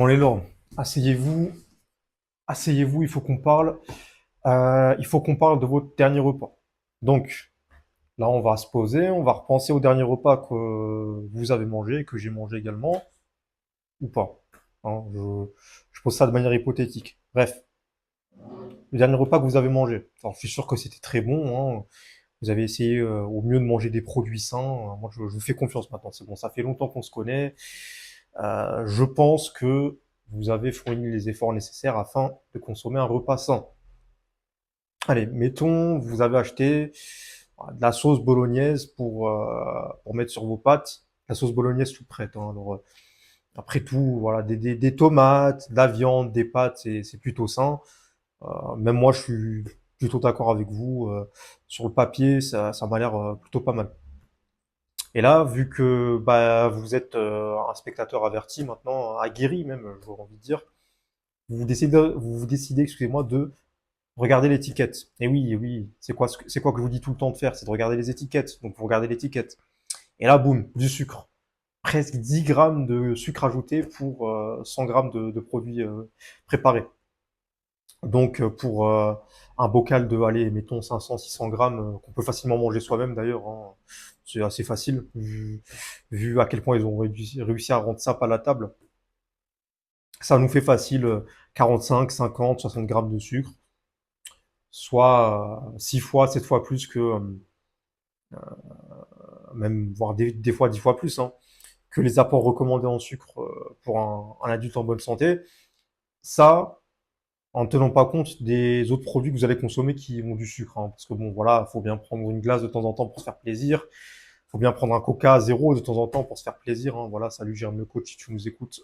Bon les lords, asseyez-vous, asseyez-vous, il faut qu'on parle. Il faut qu'on parle de votre dernier repas. Donc, là, on va se poser, on va repenser au dernier repas que vous avez mangé, que j'ai mangé également, ou pas. Hein, je pose ça de manière hypothétique. Bref, le dernier repas que vous avez mangé. Alors, je suis sûr que c'était très bon, hein. Vous avez essayé au mieux de manger des produits sains. Moi, je vous fais confiance maintenant. C'est bon, ça fait longtemps qu'on se connaît. Je pense que vous avez fourni les efforts nécessaires afin de consommer un repas sain. Allez, mettons, vous avez acheté de la sauce bolognaise pour mettre sur vos pâtes. La sauce bolognaise toute prête, hein. Alors, après tout, voilà, des tomates, de la viande, des pâtes, c'est plutôt sain. Même moi, je suis plutôt d'accord avec vous. Sur le papier, ça m'a l'air plutôt pas mal. Et là, vu que bah, vous êtes un spectateur averti maintenant, aguerri même, j'aurais envie de dire, vous décidez, excusez-moi, de regarder l'étiquette. Et oui, oui, c'est quoi que je vous dis tout le temps de faire, c'est de regarder les étiquettes. Donc vous regardez l'étiquette. Et là, boum, du sucre. Presque 10 grammes de sucre ajouté pour 100 grammes de produits préparés. Donc pour un bocal de, allez, mettons 500-600 grammes, qu'on peut facilement manger soi-même d'ailleurs, hein, c'est assez facile, vu à quel point ils ont réussi à rendre ça palatable. Ça nous fait facile 45, 50, 60 grammes de sucre, soit 6 fois, 7 fois plus que, même voire des fois 10 fois plus, hein, que les apports recommandés en sucre pour un adulte en bonne santé. Ça, en ne tenant pas compte des autres produits que vous allez consommer qui ont du sucre, hein, parce que bon, voilà, faut bien prendre une glace de temps en temps pour se faire plaisir, faut bien prendre un Coca à zéro de temps en temps pour se faire plaisir, hein. Voilà, salut Jérôme le coach si tu nous écoutes,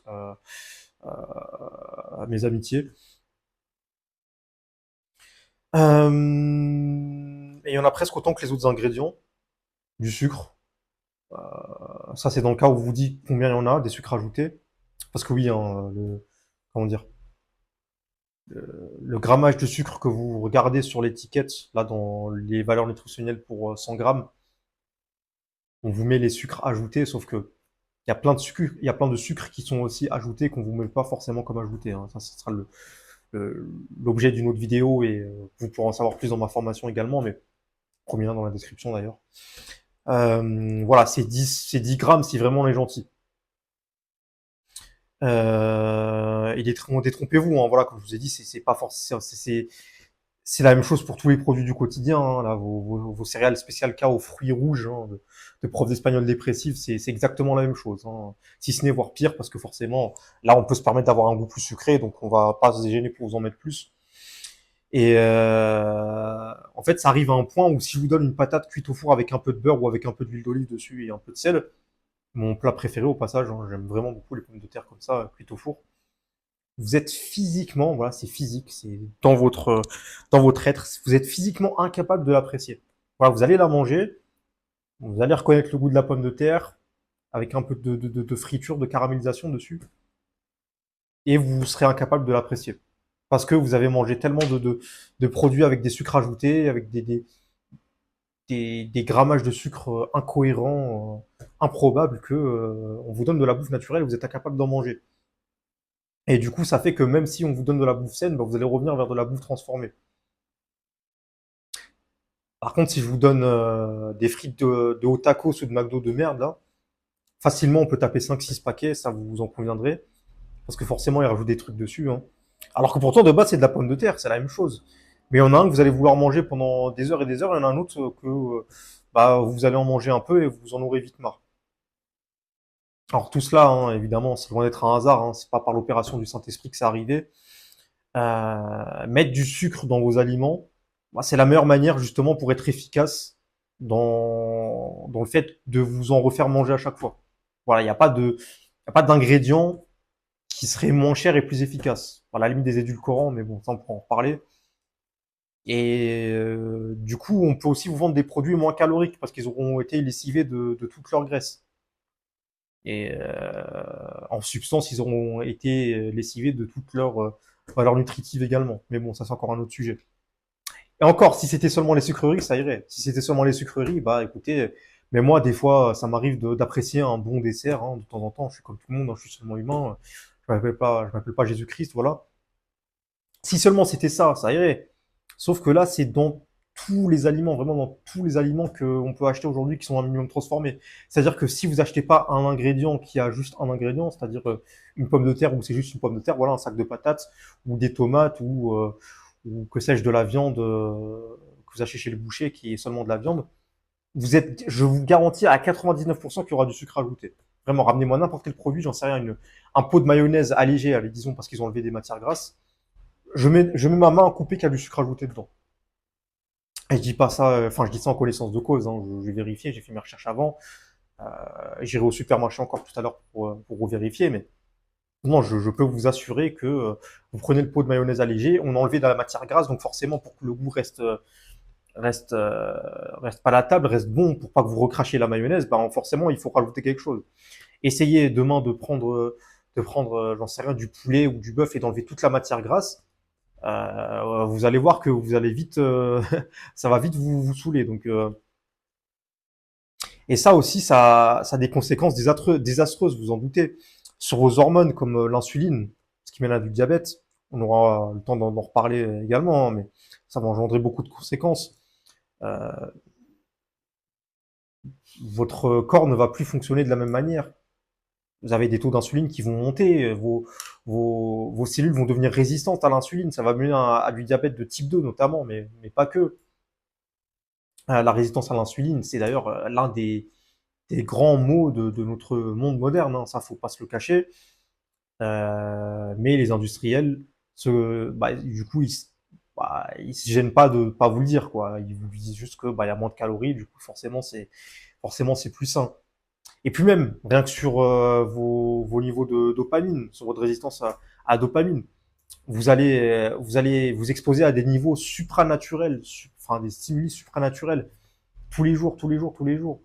mes amitiés. Et il y en a presque autant que les autres ingrédients du sucre. Ça, c'est dans le cas où vous dites combien il y en a, des sucres ajoutés. Parce que oui, hein, comment dire, le grammage de sucre que vous regardez sur l'étiquette, là, dans les valeurs nutritionnelles pour 100 grammes, on vous met les sucres ajoutés, sauf que il y a plein de sucres, il y a plein de sucres qui sont aussi ajoutés qu'on vous met pas forcément comme ajoutés, hein. Ça, ce sera l'objet d'une autre vidéo et vous pourrez en savoir plus dans ma formation également, mais premier lien dans la description d'ailleurs. Voilà, c'est 10 grammes si vraiment on est gentil. Détrompez-vous, hein, voilà, comme je vous ai dit, c'est pas forcément, c'est la même chose pour tous les produits du quotidien, hein, là, vos céréales spéciales K aux fruits rouges, hein, de profs d'espagnol dépressifs, c'est exactement la même chose, hein, si ce n'est voire pire, parce que forcément, là, on peut se permettre d'avoir un goût plus sucré, donc on va pas se gêner pour vous en mettre plus. Et en fait, ça arrive à un point où si je vous donne une patate cuite au four avec un peu de beurre ou avec un peu d'huile d'olive dessus et un peu de sel, mon plat préféré au passage, hein, j'aime vraiment beaucoup les pommes de terre comme ça, cuites au four. Vous êtes physiquement, voilà, c'est physique, c'est dans votre être, vous êtes physiquement incapable de l'apprécier. Voilà, vous allez la manger, vous allez reconnaître le goût de la pomme de terre avec un peu de friture, de caramélisation dessus, et vous serez incapable de l'apprécier parce que vous avez mangé tellement de produits avec des sucres ajoutés, avec des grammages de sucre incohérents, improbables, que on vous donne de la bouffe naturelle, vous êtes incapable d'en manger. Et du coup, ça fait que même si on vous donne de la bouffe saine, bah, vous allez revenir vers de la bouffe transformée. Par contre, si je vous donne des frites de haut tacos ou de McDo de merde, là, facilement on peut taper 5-6 paquets, ça vous en conviendrez. Parce que forcément, ils rajoutent des trucs dessus, hein. Alors que pourtant, de base, c'est de la pomme de terre, c'est la même chose. Mais il y en a un que vous allez vouloir manger pendant des heures et des heures, et il y en a un autre que bah, vous allez en manger un peu et vous en aurez vite marre. Alors tout cela, hein, évidemment, c'est loin d'être un hasard, hein, c'est pas par l'opération du Saint-Esprit que c'est arrivé. Mettre du sucre dans vos aliments, bah, c'est la meilleure manière justement pour être efficace dans le fait de vous en refaire manger à chaque fois. Voilà, il y a pas d'ingrédient qui serait moins cher et plus efficace. À la limite des édulcorants, mais bon, ça on pourra en reparler. Et du coup, on peut aussi vous vendre des produits moins caloriques parce qu'ils auront été lessivés de toute leur graisse. Et en substance, ils auront été lessivés de toute leur valeur nutritive également. Mais bon, ça c'est encore un autre sujet. Et encore, si c'était seulement les sucreries, ça irait. Si c'était seulement les sucreries, bah écoutez, mais moi des fois, ça m'arrive d'apprécier un bon dessert, hein, de temps en temps. Je suis comme tout le monde, hein, je suis seulement humain. je m'appelle pas Jésus-Christ, voilà. Si seulement c'était ça, ça irait. Sauf que là, c'est dans tous les aliments, vraiment dans tous les aliments qu'on peut acheter aujourd'hui qui sont un minimum transformés. C'est-à-dire que si vous achetez pas un ingrédient qui a juste un ingrédient, c'est-à-dire une pomme de terre ou c'est juste une pomme de terre, voilà, un sac de patates ou des tomates ou que sais-je de la viande que vous achetez chez le boucher qui est seulement de la viande, je vous garantis à 99% qu'il y aura du sucre ajouté. Vraiment, ramenez-moi n'importe quel produit, j'en sais rien, un pot de mayonnaise allégé, allez, disons parce qu'ils ont enlevé des matières grasses, je mets ma main à couper qu'il y a du sucre ajouté dedans. Et je dis pas ça, enfin je dis ça en connaissance de cause, hein, j'ai vérifié, j'ai fait mes recherches avant, euh, j'irai au supermarché encore tout à l'heure pour revérifier, mais non, je peux vous assurer que vous prenez le pot de mayonnaise allégé, on a enlevé de la matière grasse, donc forcément pour que le goût reste, euh, reste palatable, reste bon, pour pas que vous recrachiez la mayonnaise, ben forcément il faut rajouter quelque chose. Essayez demain de prendre, j'en sais rien, du poulet ou du bœuf et d'enlever toute la matière grasse. Vous allez voir que vous allez vite, ça va vite vous saouler. Donc, et ça aussi, ça a des conséquences désastreuses, vous en doutez, sur vos hormones comme l'insuline, ce qui mène à du diabète. On aura le temps d'en reparler également, hein, mais ça va engendrer beaucoup de conséquences. Euh, Votre corps ne va plus fonctionner de la même manière. Vous avez des taux d'insuline qui vont monter, vos cellules vont devenir résistantes à l'insuline. Ça va mener à du diabète de type 2 notamment, mais pas que. La résistance à l'insuline, c'est d'ailleurs l'un des grands maux de notre monde moderne, hein. Ça, faut pas se le cacher. Mais les industriels, du coup, ils se gênent pas de pas vous le dire, quoi. Ils vous disent juste que il y a moins de calories, du coup, forcément c'est plus sain. Et puis même, rien que sur vos niveaux de dopamine, sur votre résistance à dopamine, vous allez vous exposer à des niveaux supranaturels, enfin des stimuli supranaturels tous les jours, tous les jours, tous les jours.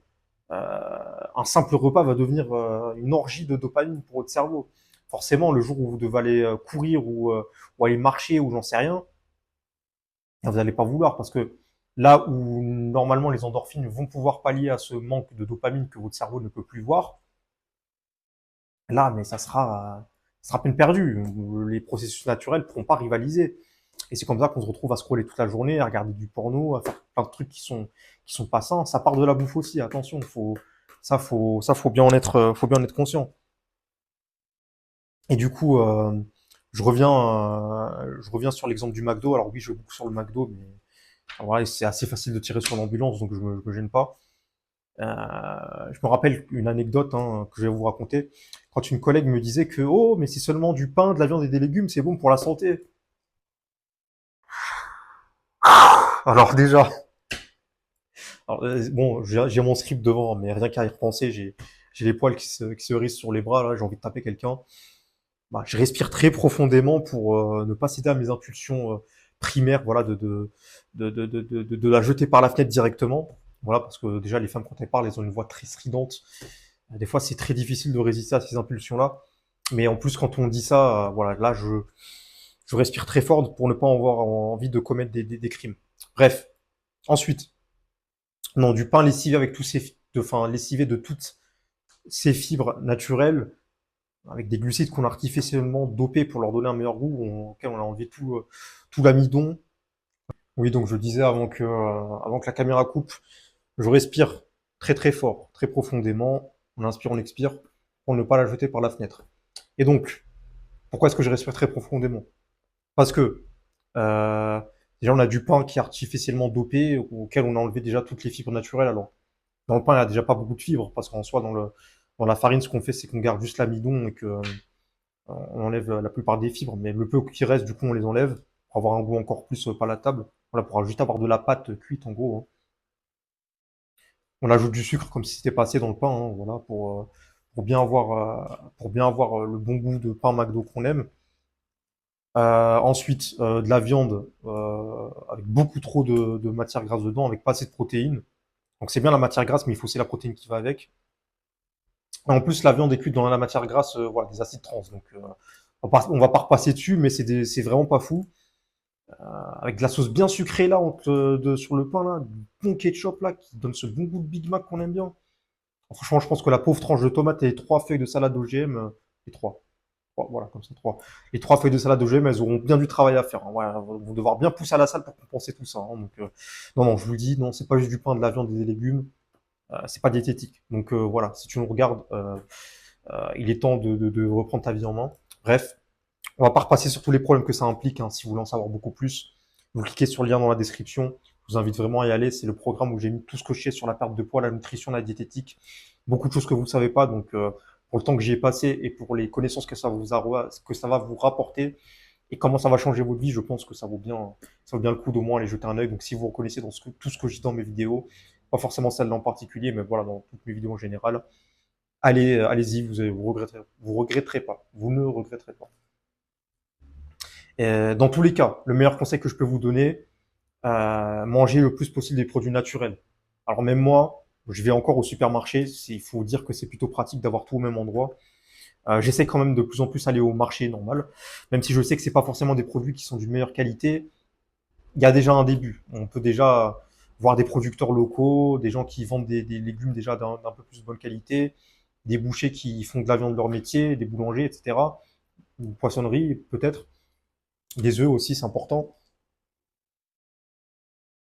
Un simple repas va devenir une orgie de dopamine pour votre cerveau. Forcément, le jour où vous devez aller courir ou aller marcher ou j'en sais rien, vous n'allez pas vouloir parce que là où normalement les endorphines vont pouvoir pallier à ce manque de dopamine que votre cerveau ne peut plus voir, là, mais ça sera peine perdue. Les processus naturels ne pourront pas rivaliser. Et c'est comme ça qu'on se retrouve à scroller toute la journée, à regarder du porno, à faire plein de trucs qui sont pas sains. Ça part de la bouffe aussi, attention, faut bien en être conscient. Et du coup, je reviens sur l'exemple du McDo. Alors oui, je vais beaucoup sur le McDo, mais voilà, c'est assez facile de tirer sur l'ambulance, donc je me gêne pas. Je me rappelle une anecdote hein, que je vais vous raconter. Quand une collègue me disait que oh, mais c'est seulement du pain, de la viande et des légumes, c'est bon pour la santé. Alors déjà, bon, j'ai mon script devant, mais rien qu'à y repenser, j'ai les poils qui se hérissent sur les bras là, j'ai envie de taper quelqu'un. Bah, je respire très profondément pour ne pas céder à mes impulsions primaires, voilà, de la jeter par la fenêtre directement. Voilà, parce que déjà les femmes quand elles parlent, elles ont une voix très stridente. Des fois, c'est très difficile de résister à ces impulsions-là. Mais en plus, quand on dit ça, voilà, là, je respire très fort pour ne pas avoir envie de commettre des crimes. Bref. Ensuite, non, du pain lessivé avec enfin, lessivé de toutes ces fibres naturelles, avec des glucides qu'on a artificiellement dopés pour leur donner un meilleur goût, auquel on a enlevé tout l'amidon. Oui, donc je disais avant que la caméra coupe, je respire très très fort, très profondément. On inspire, on expire, pour ne pas la jeter par la fenêtre. Et donc, pourquoi est-ce que je respire très profondément? Parce que euh, déjà on a du pain qui est artificiellement dopé, auquel on a enlevé déjà toutes les fibres naturelles. Alors dans le pain, il n'y a déjà pas beaucoup de fibres, parce qu'en soi dans la farine, ce qu'on fait, c'est qu'on garde juste l'amidon et que on enlève la plupart des fibres, mais le peu qui reste, du coup, on les enlève pour avoir un goût encore plus palatable. Voilà, pour juste avoir de la pâte cuite en gros, hein. On ajoute du sucre comme si c'était passé dans le pain, hein, voilà, pour bien avoir le bon goût de pain McDo qu'on aime. Ensuite, de la viande avec beaucoup trop de matière grasse dedans, avec pas assez de protéines. Donc c'est bien la matière grasse, mais il faut aussi la protéine qui va avec. Et en plus, la viande est cuite dans la matière grasse, voilà, des acides trans. Donc on va pas repasser dessus, mais c'est vraiment pas fou. Avec de la sauce bien sucrée là sur le pain là, du bon ketchup là qui donne ce bon goût de Big Mac qu'on aime bien. Franchement, je pense que la pauvre tranche de tomate et les 3 feuilles de salade OGM, les 3. trois, voilà, comme ça, trois. Les 3 feuilles de salade OGM, elles auront bien du travail à faire, hein. Voilà, vous vont devoir bien pousser à la salle pour compenser tout ça, hein. Donc, non, non, je vous le dis, non, c'est pas juste du pain, de la viande et des légumes. C'est pas diététique. Donc, voilà, si tu nous regardes, il est temps de reprendre ta vie en main. Bref, on va pas repasser sur tous les problèmes que ça implique, hein. Si vous voulez en savoir beaucoup plus, vous cliquez sur le lien dans la description. Je vous invite vraiment à y aller. C'est le programme où j'ai mis tout ce que je sais sur la perte de poids, la nutrition, la diététique. Beaucoup de choses que vous ne savez pas. Donc, pour le temps que j'y ai passé et pour les connaissances que ça va vous rapporter et comment ça va changer votre vie, je pense que ça vaut bien le coup d'au moins aller jeter un œil. Donc, si vous reconnaissez dans tout ce que je dis dans mes vidéos, pas forcément celle-là en particulier, mais voilà, dans toutes mes vidéos en général, allez-y, vous regretterez pas. Vous ne regretterez pas. Dans tous les cas, le meilleur conseil que je peux vous donner, manger le plus possible des produits naturels. Alors même moi, je vais encore au supermarché, il faut dire que c'est plutôt pratique d'avoir tout au même endroit. J'essaie quand même de plus en plus aller au marché normal, même si je sais que c'est pas forcément des produits qui sont d'une meilleure qualité. Il y a déjà un début. On peut déjà voir des producteurs locaux, des gens qui vendent des légumes déjà d'un peu plus bonne qualité, des bouchers qui font de la viande de leur métier, des boulangers, etc. Une poissonnerie peut-être, des œufs aussi, c'est important.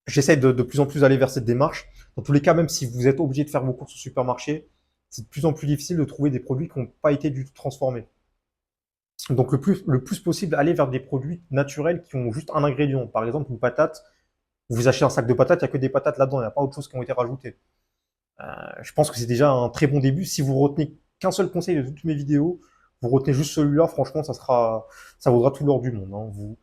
J'essaie de plus en plus aller vers cette démarche. Dans tous les cas, même si vous êtes obligé de faire vos courses au supermarché, c'est de plus en plus difficile de trouver des produits qui n'ont pas été du tout transformés. Donc le plus possible, aller vers des produits naturels qui ont juste un ingrédient. Par exemple, une patate. Vous achetez un sac de patates, il n'y a que des patates là-dedans, il n'y a pas autre chose qui ont été rajoutées. Je pense que c'est déjà un très bon début. Si vous retenez qu'un seul conseil de toutes mes vidéos, vous retenez juste celui-là, franchement, ça vaudra tout l'or du monde, hein. Vous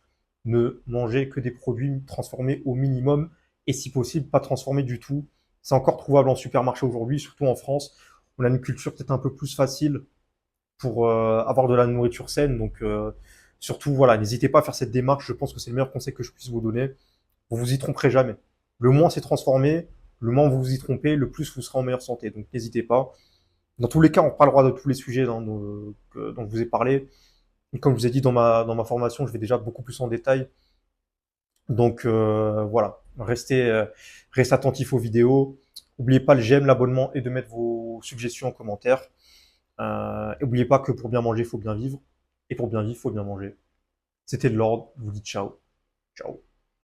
ne mangez que des produits transformés au minimum et si possible, pas transformés du tout. C'est encore trouvable en supermarché aujourd'hui, surtout en France. On a une culture peut-être un peu plus facile pour avoir de la nourriture saine. Donc, surtout, voilà, n'hésitez pas à faire cette démarche. Je pense que c'est le meilleur conseil que je puisse vous donner. Vous vous y tromperez jamais. Le moins c'est transformé, le moins vous vous y trompez, le plus vous serez en meilleure santé. Donc, n'hésitez pas. Dans tous les cas, on parlera de tous les sujets dont je vous ai parlé. Et comme je vous ai dit dans ma formation, je vais déjà beaucoup plus en détail. Donc voilà, restez attentifs aux vidéos. N'oubliez pas le j'aime, l'abonnement et de mettre vos suggestions en commentaire. Et n'oubliez pas que pour bien manger, il faut bien vivre. Et pour bien vivre, il faut bien manger. C'était de l'ordre. Je vous dis ciao. Ciao.